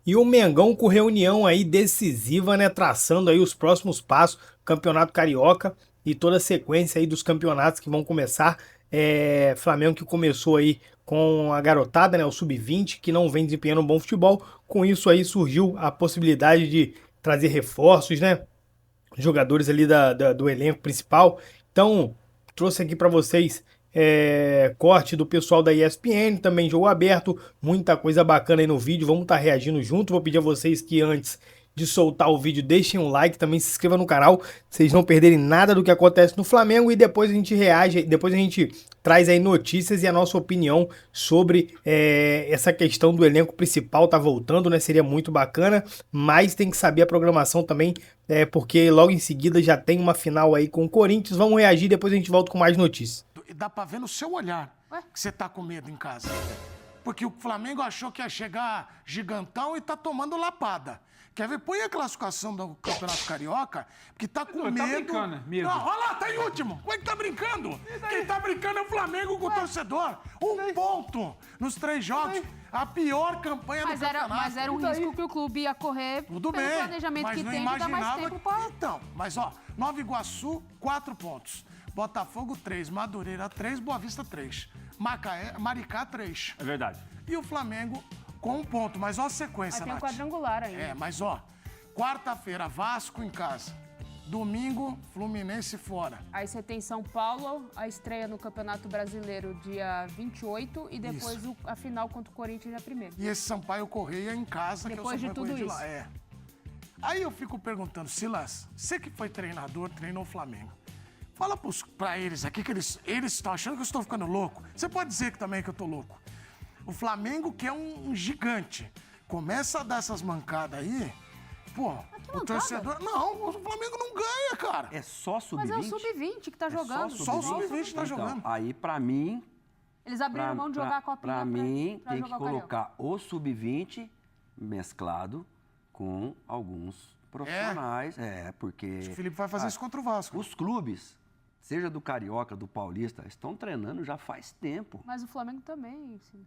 E o Mengão com reunião aí decisiva, né? Traçando aí os próximos passos, Campeonato Carioca e toda a sequência aí dos campeonatos que vão começar. Flamengo que começou aí com a garotada, né? O Sub-20, que não vem desempenhando um bom futebol. Com isso aí surgiu a possibilidade de trazer reforços, né? Jogadores ali do elenco principal. Então, trouxe aqui para vocês corte do pessoal da ESPN, também jogo aberto, muita coisa bacana aí no vídeo, vamos estar reagindo junto. Vou pedir a vocês que antes de soltar o vídeo deixem um like, também se inscreva no canal, pra vocês não perderem nada do que acontece no Flamengo, e depois a gente reage, depois a gente traz aí notícias e a nossa opinião sobre essa questão do elenco principal tá voltando, né? Seria muito bacana, mas tem que saber a programação também, porque logo em seguida já tem uma final aí com o Corinthians. Vamos reagir, depois a gente volta com mais notícias. E dá pra ver no seu olhar que você tá com medo em casa. Porque o Flamengo achou que ia chegar gigantão e tá tomando lapada. Quer ver? Põe a classificação do Campeonato Carioca, que tá com medo. Tá brincando, medo. Não, olha lá, tá em último. Como é que tá brincando? Quem tá brincando é o Flamengo com o torcedor. Um ponto nos 3 jogos. A pior campanha do campeonato. Mas era um risco que o clube ia correr. Tudo pelo bem, planejamento mas que não tem de dar mais imaginava tempo pra... Então, mas ó, Nova Iguaçu, 4 pontos. Botafogo, 3. Madureira, 3. Boa Vista, 3. Maricá, 3. É verdade. E o Flamengo com 1 ponto. Mas ó a sequência, Mas tem um Nath. quadrangular ainda. Mas ó, quarta-feira, Vasco em casa. Domingo, Fluminense fora. Aí você tem São Paulo, a estreia no Campeonato Brasileiro dia 28 e depois a final contra o Corinthians dia 1º. E esse Sampaio Correia em casa, Depois que é o de Sampaio tudo Correia de lá. Aí eu fico perguntando, Silas, você que foi treinador, treinou o Flamengo. Fala pra eles aqui que eles estão achando que eu estou ficando louco. Você pode dizer que também que eu tô louco. O Flamengo, que é um gigante, começa a dar essas mancadas aí, pô, o torcedor... Não, o Flamengo não ganha, cara. É só sub-20? Mas é o Sub-20 que tá jogando. Só o Sub-20 tá jogando. Então, aí, pra mim... Eles abriram mão de jogar a copinha Pra mim, pra tem que jogar o colocar o Sub-20 mesclado com alguns profissionais. Porque... O Felipe vai fazer isso contra o Vasco. Os clubes, seja do Carioca, do Paulista, estão treinando já faz tempo. Mas o Flamengo também, sim.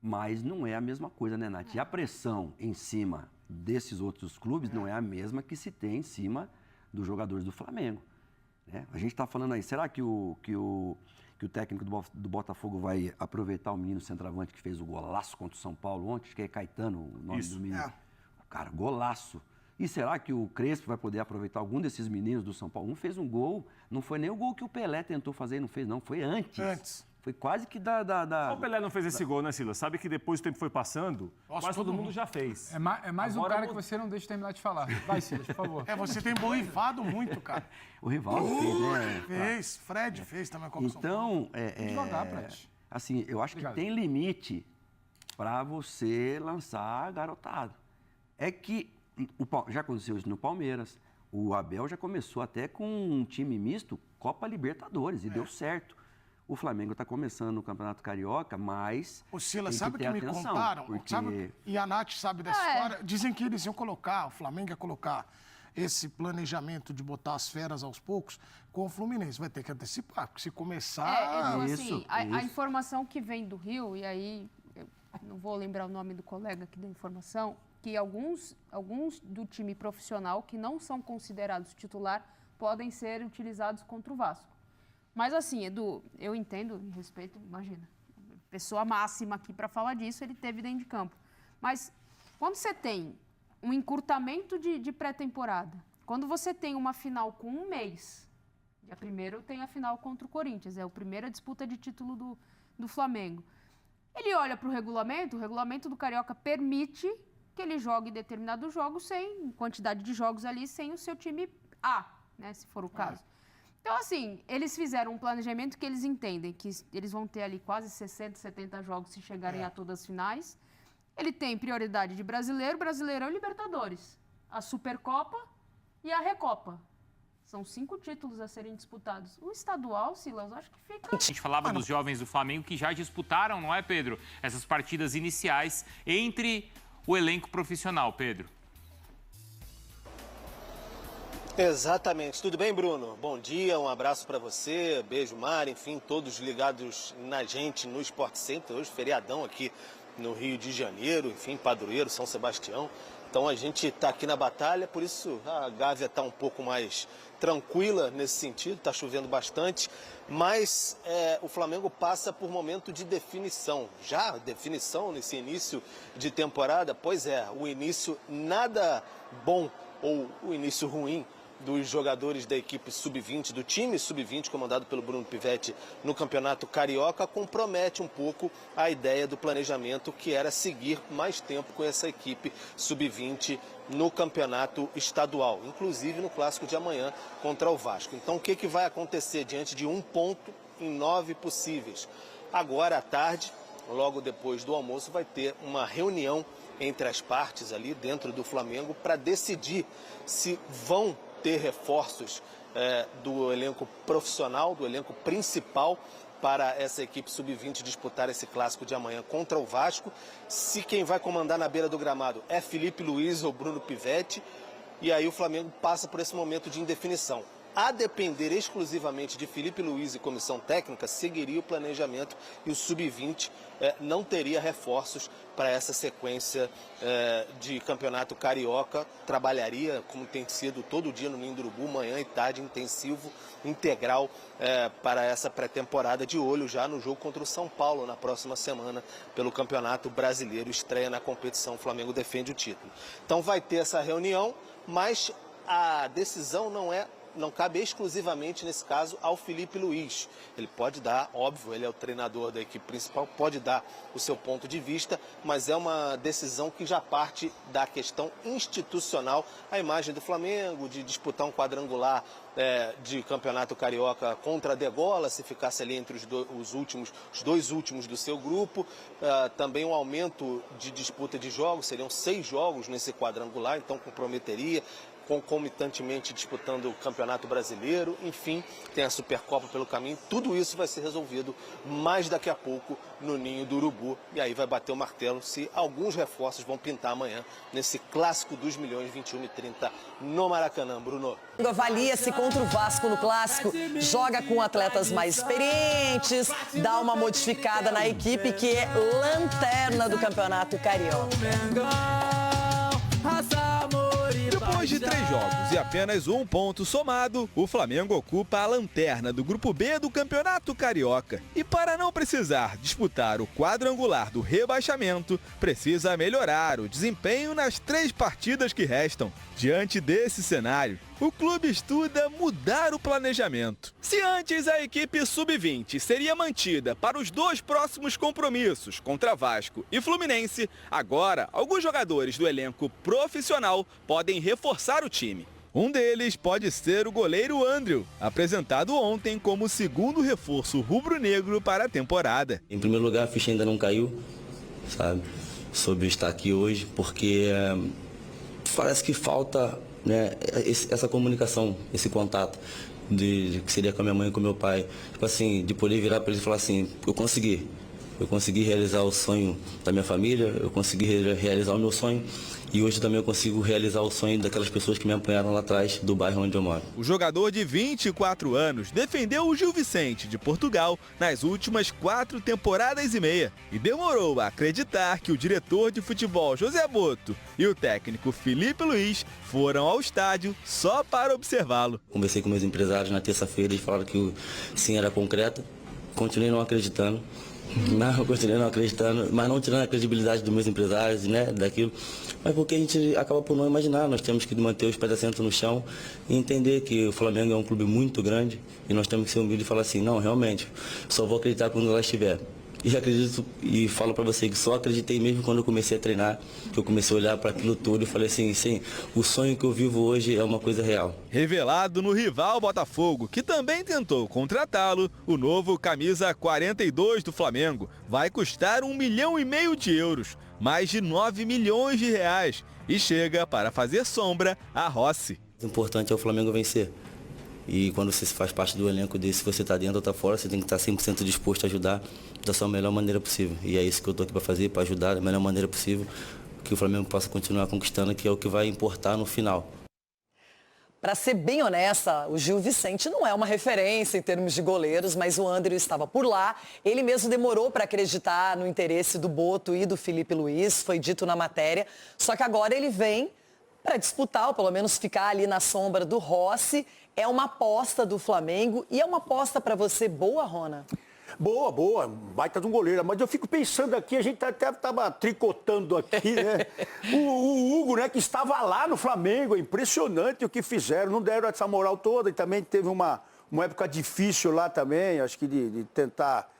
Mas não é a mesma coisa, né, Nath? E a pressão em cima desses outros clubes não é a mesma que se tem em cima dos jogadores do Flamengo. Né? A gente está falando aí, será que o técnico do Botafogo vai aproveitar o menino centroavante que fez o golaço contra o São Paulo ontem? Acho que é Caetano o nome do menino. Cara, golaço. E será que o Crespo vai poder aproveitar algum desses meninos do São Paulo? Um fez um gol, não foi nem o gol que o Pelé tentou fazer e não fez, não. Foi antes. Foi quase que Só o Pelé não fez esse gol, né, Silas? Sabe que depois o tempo foi passando, quase todo mundo já fez. É mais Agora um cara que você não deixa terminar de falar. Vai, Silas, por favor. Você tem borrifado muito, cara. O Rivaldo fez, né? Fez, Fred fez também com o São Paulo. Então, Devagar, Fred. assim, eu acho que tem limite para você lançar garotado. É que já aconteceu isso no Palmeiras. O Abel já começou até com um time misto Copa Libertadores e deu certo. O Flamengo está começando o Campeonato Carioca, mas O Silas, tem sabe o que me atenção, contaram? porque... E a Nath sabe dessa história. Dizem que eles iam colocar, o Flamengo ia colocar esse planejamento de botar as feras aos poucos com o Fluminense. Vai ter que antecipar, porque se começar... Então, isso, assim, a isso. informação que vem do Rio, e aí eu não vou lembrar o nome do colega que deu informação, que alguns do time profissional que não são considerados titular podem ser utilizados contra o Vasco. Mas assim, Edu, eu entendo e respeito, imagina, pessoa máxima aqui para falar disso, ele teve dentro de campo. Mas quando você tem um encurtamento de pré-temporada, quando você tem uma final com um mês, dia 1º tem a final contra o Corinthians, é a primeira disputa de título do Flamengo. Ele olha para o regulamento do Carioca permite que ele jogue determinados jogos sem quantidade de jogos ali, sem o seu time A, né, se for o caso. Então, assim, eles fizeram um planejamento que eles entendem que eles vão ter ali quase 60, 70 jogos se chegarem a todas as finais. Ele tem prioridade de Brasileirão e Libertadores. A Supercopa e a Recopa. São 5 títulos a serem disputados. O estadual, Silas, acho que fica... A gente falava dos jovens do Flamengo que já disputaram, não é, Pedro? Essas partidas iniciais entre o elenco profissional, Pedro. Exatamente. Tudo bem, Bruno? Bom dia, um abraço para você, beijo, Mari, enfim, todos ligados na gente no Sport Center. Hoje, feriadão aqui no Rio de Janeiro, enfim, Padroeiro, São Sebastião. Então a gente está aqui na batalha, por isso a Gávea está um pouco mais tranquila nesse sentido, está chovendo bastante, mas o Flamengo passa por momento de definição. Já definição nesse início de temporada? Pois é, o início nada bom ou o início ruim dos jogadores da equipe sub-20, do time sub-20 comandado pelo Bruno Pivetti no Campeonato Carioca, compromete um pouco a ideia do planejamento que era seguir mais tempo com essa equipe sub-20 no Campeonato Estadual, inclusive no Clássico de amanhã contra o Vasco. Então o que vai acontecer diante de 1 ponto em 9 possíveis? Agora à tarde, logo depois do almoço, vai ter uma reunião entre as partes ali dentro do Flamengo para decidir se vão ter reforços do elenco profissional, do elenco principal para essa equipe sub-20 disputar esse clássico de amanhã contra o Vasco. Se quem vai comandar na beira do gramado é Felipe Luiz ou Bruno Pivetti, e aí o Flamengo passa por esse momento de indefinição. A depender exclusivamente de Felipe Luiz e comissão técnica, seguiria o planejamento e o sub-20 não teria reforços para essa sequência de campeonato carioca. Trabalharia, como tem sido todo dia no Ninho do Urubu, manhã e tarde, intensivo, integral para essa pré-temporada, de olho já no jogo contra o São Paulo na próxima semana pelo Campeonato Brasileiro. Estreia na competição, o Flamengo defende o título. Então vai ter essa reunião, mas a decisão não cabe exclusivamente, nesse caso, ao Felipe Luiz. Ele pode dar, óbvio, ele é o treinador da equipe principal, pode dar o seu ponto de vista, mas é uma decisão que já parte da questão institucional. A imagem do Flamengo de disputar um quadrangular de campeonato carioca contra a Degola, se ficasse ali entre os dois últimos do seu grupo. Também um aumento de disputa de jogos, seriam 6 jogos nesse quadrangular, então comprometeria, concomitantemente disputando o Campeonato Brasileiro, enfim, tem a Supercopa pelo caminho. Tudo isso vai ser resolvido mais daqui a pouco no Ninho do Urubu, e aí vai bater o martelo se alguns reforços vão pintar amanhã nesse Clássico dos Milhões, 21h30 no Maracanã. Bruno. Avalia-se contra o Vasco no Clássico, joga com atletas mais experientes, dá uma modificada na equipe que é lanterna do Campeonato Carioca. Depois de 3 jogos e apenas 1 ponto somado, o Flamengo ocupa a lanterna do Grupo B do Campeonato Carioca. E para não precisar disputar o quadrangular do rebaixamento, precisa melhorar o desempenho nas 3 partidas que restam. Diante desse cenário, o clube estuda mudar o planejamento. Se antes a equipe sub-20 seria mantida para os 2 próximos compromissos contra Vasco e Fluminense, agora alguns jogadores do elenco profissional podem reforçar o time. Um deles pode ser o goleiro Andrew, apresentado ontem como o segundo reforço rubro-negro para a temporada. Em primeiro lugar, a ficha ainda não caiu, sabe, sobre estar aqui hoje, porque parece que falta, né, essa comunicação, esse contato que seria com a minha mãe e com o meu pai, tipo assim, de poder virar para eles e falar assim, eu consegui realizar o sonho da minha família, eu consegui realizar o meu sonho, e hoje também eu consigo realizar o sonho daquelas pessoas que me apoiaram lá atrás do bairro onde eu moro. O jogador de 24 anos defendeu o Gil Vicente de Portugal nas últimas 4 temporadas e meia e demorou a acreditar que o diretor de futebol José Boto e o técnico Felipe Luiz foram ao estádio só para observá-lo. Conversei com meus empresários na terça-feira e falaram que sim, era concreto. Continuei não acreditando. Não, continuei não acreditando, mas não tirando a credibilidade dos meus empresários, né, daquilo. Mas porque a gente acaba por não imaginar, nós temos que manter os pés assentos no chão e entender que o Flamengo é um clube muito grande e nós temos que ser humildes e falar assim, não, realmente, só vou acreditar quando lá estiver. E acredito e falo para você que só acreditei mesmo quando eu comecei a treinar, que eu comecei a olhar para aquilo tudo e falei assim, sim, o sonho que eu vivo hoje é uma coisa real. Revelado no rival Botafogo, que também tentou contratá-lo, o novo camisa 42 do Flamengo vai custar 1,5 milhão de euros, mais de 9 milhões de reais, e chega para fazer sombra a Rossi. O importante é o Flamengo vencer. E quando você faz parte do elenco desse, se você está dentro ou está fora, você tem que estar 100% disposto a ajudar da sua melhor maneira possível. E é isso que eu estou aqui para fazer, para ajudar da melhor maneira possível, que o Flamengo possa continuar conquistando, que é o que vai importar no final. Para ser bem honesta, o Gil Vicente não é uma referência em termos de goleiros, mas o André estava por lá. Ele mesmo demorou para acreditar no interesse do Boto e do Felipe Luiz, foi dito na matéria. Só que agora ele vem para disputar, ou pelo menos ficar ali na sombra do Rossi. É uma aposta do Flamengo e é uma aposta para você boa, Rona? Boa, baita de um goleiro. Mas eu fico pensando aqui, a gente até estava tricotando aqui, né? O Hugo, né, que estava lá no Flamengo, é impressionante o que fizeram. Não deram essa moral toda e também teve uma época difícil lá também, acho que de tentar...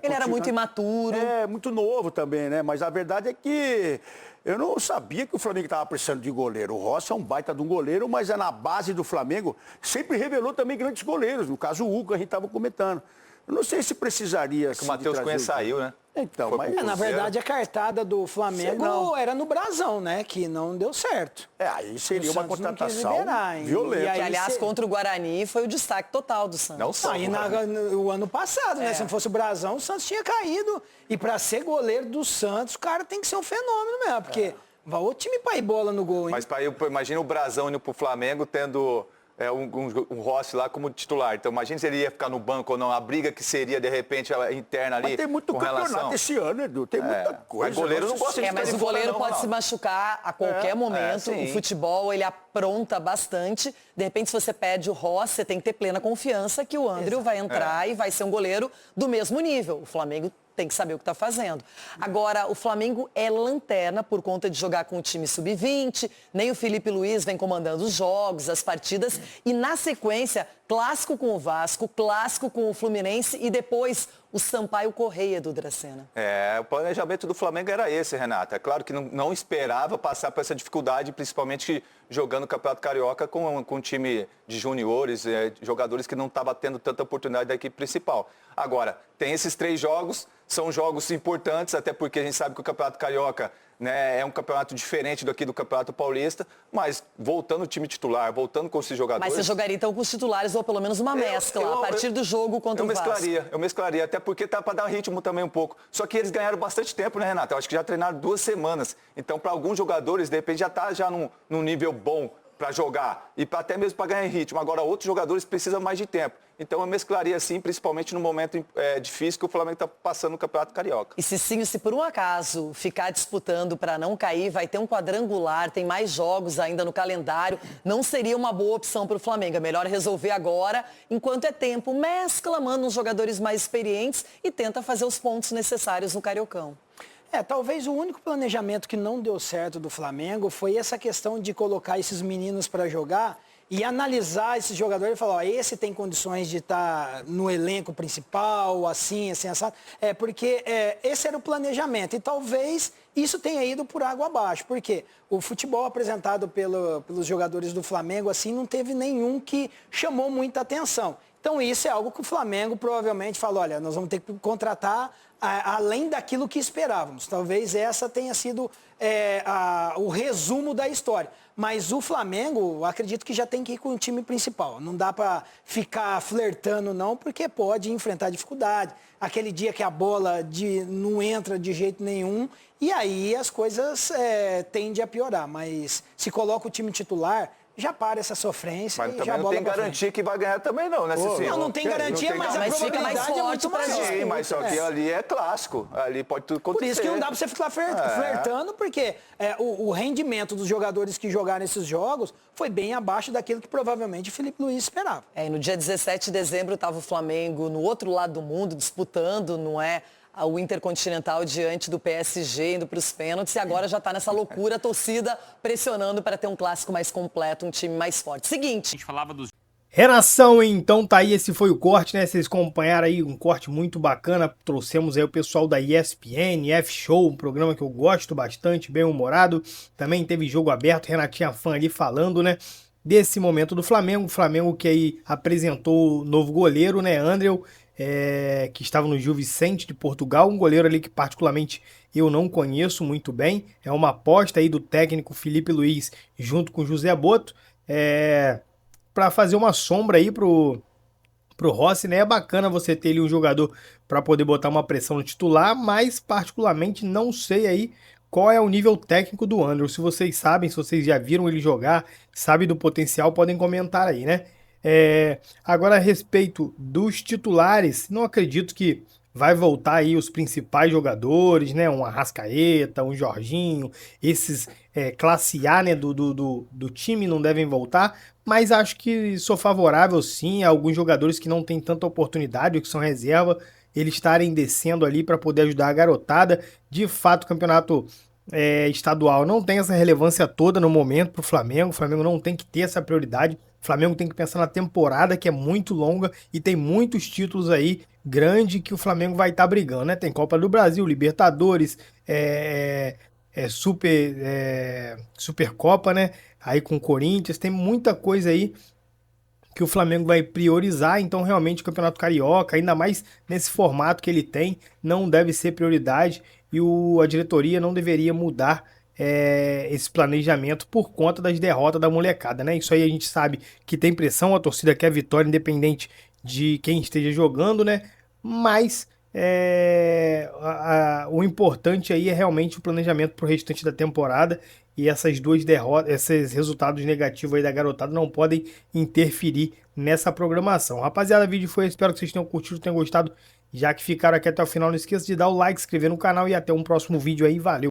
Ele era muito imaturo. Muito novo também, né? Mas a verdade é que eu não sabia que o Flamengo estava precisando de goleiro. O Rossi é um baita de um goleiro, mas é na base do Flamengo. Sempre revelou também grandes goleiros. No caso, o Hugo, que a gente estava comentando. Eu não sei se precisaria... O Matheus Cunha saiu, né? Então, mas... na verdade, a cartada do Flamengo era no Brasão, né? Que não deu certo. Aí seria uma contratação violenta. E aí, aliás, contra o Guarani foi o destaque total do Santos. Não só. O ano passado, né? Se não fosse o Brasão, o Santos tinha caído. E para ser goleiro do Santos, o cara tem que ser um fenômeno mesmo. Porque vai o time para ir bola no gol, hein? Mas imagina o Brasão indo pro Flamengo tendo... um Rossi lá como titular. Então, imagina se ele ia ficar no banco ou não. A briga que seria, de repente, interna ali. Mas tem muito campeonato esse ano, Edu. Tem muita coisa. Mas goleiro não gosta de ficar mas o goleiro pode se machucar a qualquer momento. sim. O futebol, ele apronta bastante. De repente, se você pede o Rossi, você tem que ter plena confiança que o André vai entrar e vai ser um goleiro do mesmo nível. O Flamengo tem que saber o que está fazendo. Agora, o Flamengo é lanterna por conta de jogar com o time sub-20, nem o Felipe Luiz vem comandando os jogos, as partidas, e na sequência, clássico com o Vasco, clássico com o Fluminense e depois o Sampaio Correia do Dracena. O planejamento do Flamengo era esse, Renata. É claro que não esperava passar por essa dificuldade, principalmente jogando o Campeonato Carioca com um time de juniores, jogadores que não estavam tendo tanta oportunidade da equipe principal. Agora, tem esses 3 jogos, são jogos importantes, até porque a gente sabe que o Campeonato Carioca, né, é um campeonato diferente daqui do Campeonato Paulista, mas voltando o time titular, voltando com esses jogadores... Mas você jogaria então com os titulares ou pelo menos uma mescla a partir do jogo contra o Vasco? Eu mesclaria, até porque tá para dar ritmo também um pouco. Só que eles ganharam bastante tempo, né, Renata? Eu acho que já treinaram 2 semanas. Então, para alguns jogadores, de repente, já está num nível bom para jogar e até mesmo para ganhar ritmo. Agora, outros jogadores precisam mais de tempo. Então, eu mesclaria assim, principalmente no momento difícil que o Flamengo está passando no Campeonato Carioca. E Cicinho, se por um acaso ficar disputando para não cair, vai ter um quadrangular, tem mais jogos ainda no calendário, não seria uma boa opção para o Flamengo. É melhor resolver agora, enquanto é tempo. Mescla, manda uns jogadores mais experientes e tenta fazer os pontos necessários no Cariocão. Talvez o único planejamento que não deu certo do Flamengo foi essa questão de colocar esses meninos para jogar e analisar esses jogadores e falar, esse tem condições de estar no elenco principal, assim, assado. Porque esse era o planejamento. E talvez isso tenha ido por água abaixo. Porque o futebol apresentado pelos jogadores do Flamengo, assim, não teve nenhum que chamou muita atenção. Então, isso é algo que o Flamengo provavelmente falou, olha, nós vamos ter que contratar além daquilo que esperávamos. Talvez essa tenha sido o resumo da história. Mas o Flamengo, acredito que já tem que ir com o time principal. Não dá para ficar flertando, não, porque pode enfrentar dificuldade. Aquele dia que a bola não entra de jeito nenhum, e aí as coisas tendem a piorar. Mas se coloca o time titular... já para essa sofrência. Mas também não tem garantia que vai ganhar também não, né, Cicinho? Não tem garantia, mas a probabilidade é muito maior. Sim, mas só que ali é clássico. Ali pode tudo acontecer. Por isso que não dá para você ficar flertando, porque o rendimento dos jogadores que jogaram esses jogos foi bem abaixo daquilo que provavelmente o Felipe Luiz esperava. E no dia 17 de dezembro estava o Flamengo no outro lado do mundo, disputando, não é? O Intercontinental diante do PSG, indo para os pênaltis, e agora já está nessa loucura, a torcida pressionando para ter um clássico mais completo, um time mais forte. Seguinte. A gente falava dos... Renação, então tá aí, esse foi o corte, né? Vocês acompanharam aí um corte muito bacana, trouxemos aí o pessoal da ESPN, F-Show, um programa que eu gosto bastante, bem humorado. Também teve jogo aberto, Renatinha Fã ali falando, né? Desse momento do Flamengo, o Flamengo que aí apresentou o novo goleiro, né? André, que estava no Gil Vicente de Portugal, um goleiro ali que particularmente eu não conheço muito bem, é uma aposta aí do técnico Felipe Luiz junto com José Boto, para fazer uma sombra aí pro Rossi, né? É bacana você ter ali um jogador para poder botar uma pressão no titular, mas particularmente não sei aí qual é o nível técnico do Andrew. Se vocês sabem, se vocês já viram ele jogar, sabem do potencial, podem comentar aí, né? Agora, a respeito dos titulares, não acredito que vai voltar aí os principais jogadores, né? Um Arrascaeta, um Jorginho, esses classe A, né, do time não devem voltar, mas acho que sou favorável sim a alguns jogadores que não têm tanta oportunidade, ou que são reserva, eles estarem descendo ali para poder ajudar a garotada. De fato, o campeonato estadual não tem essa relevância toda no momento para o Flamengo não tem que ter essa prioridade. O Flamengo tem que pensar na temporada, que é muito longa e tem muitos títulos aí grande que o Flamengo vai estar brigando, né? Tem Copa do Brasil, Libertadores, Supercopa, né? Aí com o Corinthians, tem muita coisa aí que o Flamengo vai priorizar, então realmente o Campeonato Carioca, ainda mais nesse formato que ele tem, não deve ser prioridade e a diretoria não deveria mudar esse planejamento por conta das derrotas da molecada, né? Isso aí a gente sabe que tem pressão, a torcida quer vitória independente de quem esteja jogando, né? Mas o importante aí é realmente o planejamento para o restante da temporada e essas duas derrotas, esses resultados negativos aí da garotada não podem interferir nessa programação. Rapaziada, o vídeo foi, espero que vocês tenham curtido, tenham gostado. Já que ficaram aqui até o final, não esqueça de dar o like, se inscrever no canal e até um próximo vídeo aí, valeu!